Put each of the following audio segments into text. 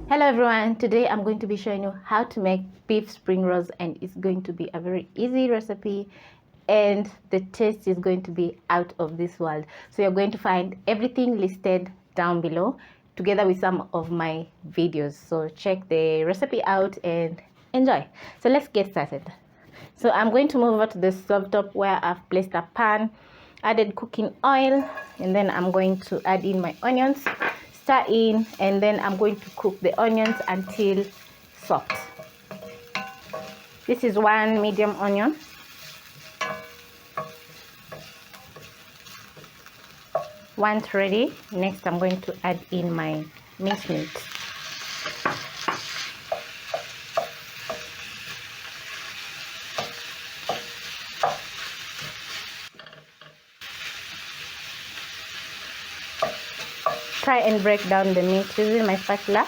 Hello everyone, today I'm going to be showing you how to make beef spring rolls, and it's going to be a very easy recipe and the taste is going to be out of this world. So you're going to find everything listed down below together with some of my videos. So check the recipe out and enjoy. So let's get started. So I'm going to move over to the stove top where I've placed a pan, added cooking oil, and then I'm going to add in my onions, stir in, and then I'm going to cook the onions until soft. This is one medium onion. Once ready, next I'm going to add in my minced meat. Try and break down the meat using my spatula.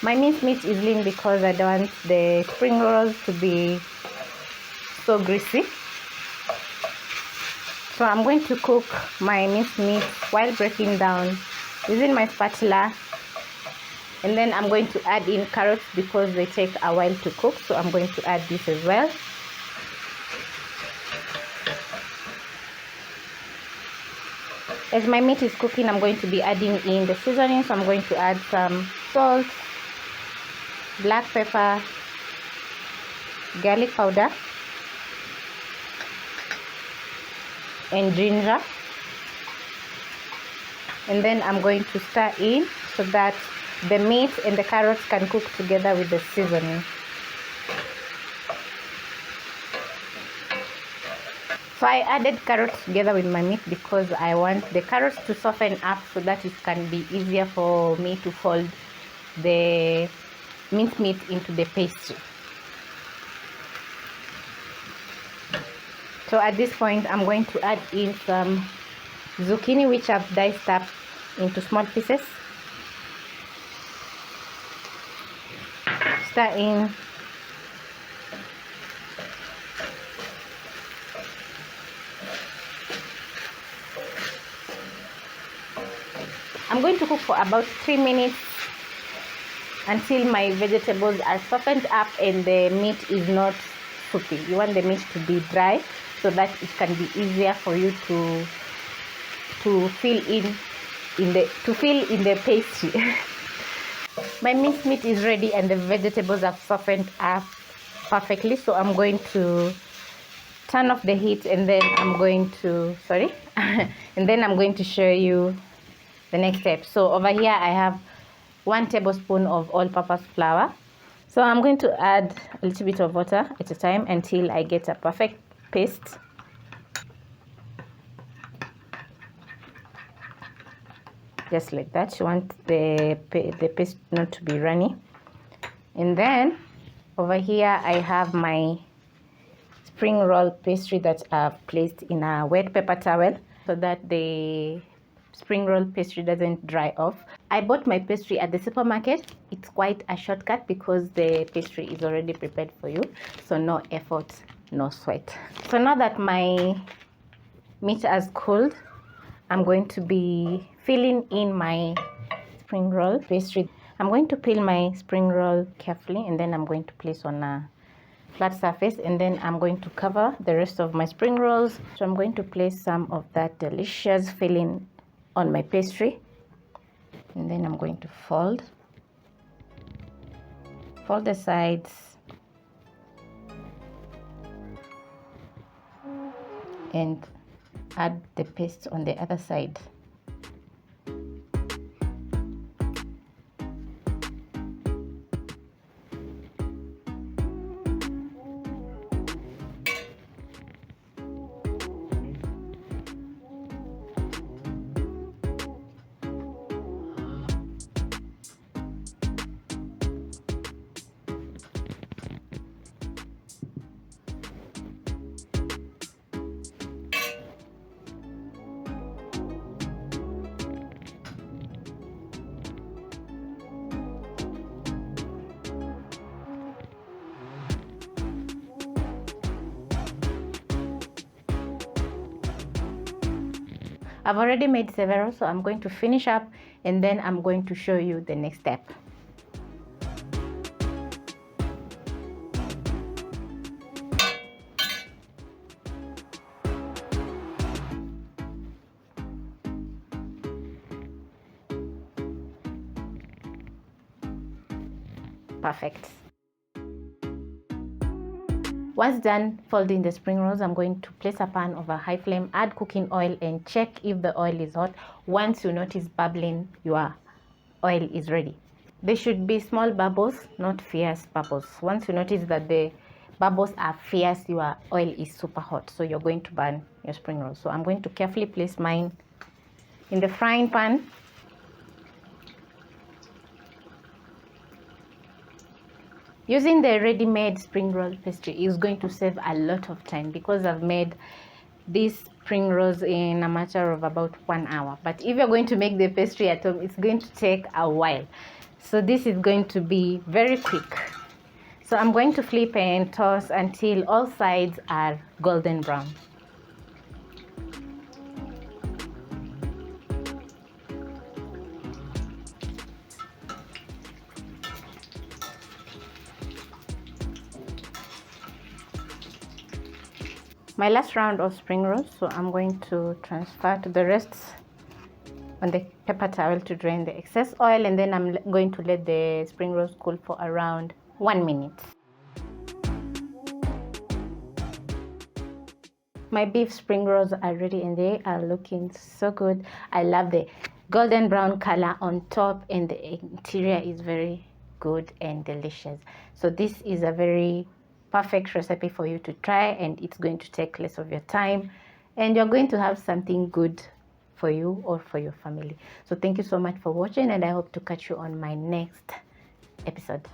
My minced meat is lean because I don't want the spring rolls to be so greasy. So I'm going to cook my minced meat while breaking down using my spatula, and then I'm going to add in carrots because they take a while to cook, so I'm going to add this as well. As my meat is cooking, I'm going to be adding in the seasoning. So I'm going to add some salt, black pepper, garlic powder, and ginger. And then I'm going to stir in so that the meat and the carrots can cook together with the seasoning. So I added carrots together with my meat because I want the carrots to soften up so that it can be easier for me to fold the minced meat into the pastry. So at this point, I'm going to add in some zucchini, which I've diced up into small pieces. Stir in. I'm going to cook for about 3 minutes until my vegetables are softened up and the meat is not soupy. You want the meat to be dry so that it can be easier for you to fill in the pastry. My minced meat is ready and the vegetables have softened up perfectly. So I'm going to turn off the heat, and then I'm going to and then I'm going to show you the next step. So over here I have 1 tablespoon of all-purpose flour. So I'm going to add a little bit of water at a time until I get a perfect paste. Just like that. You want the paste not to be runny. And then over here I have my spring roll pastry that I've placed in a wet paper towel so that the spring roll pastry doesn't dry off. I bought my pastry at the supermarket. It's quite a shortcut because the pastry is already prepared for you, so no effort, no sweat. So now that my meat has cooled, I'm going to be filling in my spring roll pastry. I'm going to peel my spring roll carefully, and then I'm going to place on a flat surface, and then I'm going to cover the rest of my spring rolls. So I'm going to place some of that delicious filling on my pastry, and then I'm going to fold the sides, and add the paste on the other side. I've already made several, so I'm going to finish up and then I'm going to show you the next step. Perfect. Once done folding the spring rolls, I'm going to place a pan over high flame, add cooking oil and check if the oil is hot. Once you notice bubbling, your oil is ready. There should be small bubbles, not fierce bubbles. Once you notice that the bubbles are fierce, your oil is super hot, so you're going to burn your spring rolls. So I'm going to carefully place mine in the frying pan. Using the ready-made spring roll pastry is going to save a lot of time, because I've made these spring rolls in a matter of about 1 hour. But if you're going to make the pastry at home, it's going to take a while. So this is going to be very quick. So I'm going to flip and toss until all sides are golden brown. My last round of spring rolls, so I'm going to transfer to the rest on the paper towel to drain the excess oil, and then I'm going to let the spring rolls cool for around 1 minute. My beef spring rolls are ready and they are looking so good. I love the golden brown color on top, and the interior is very good and delicious. So this is a very perfect recipe for you to try, and it's going to take less of your time, and you're going to have something good for you or for your family. So thank you so much for watching, and I hope to catch you on my next episode.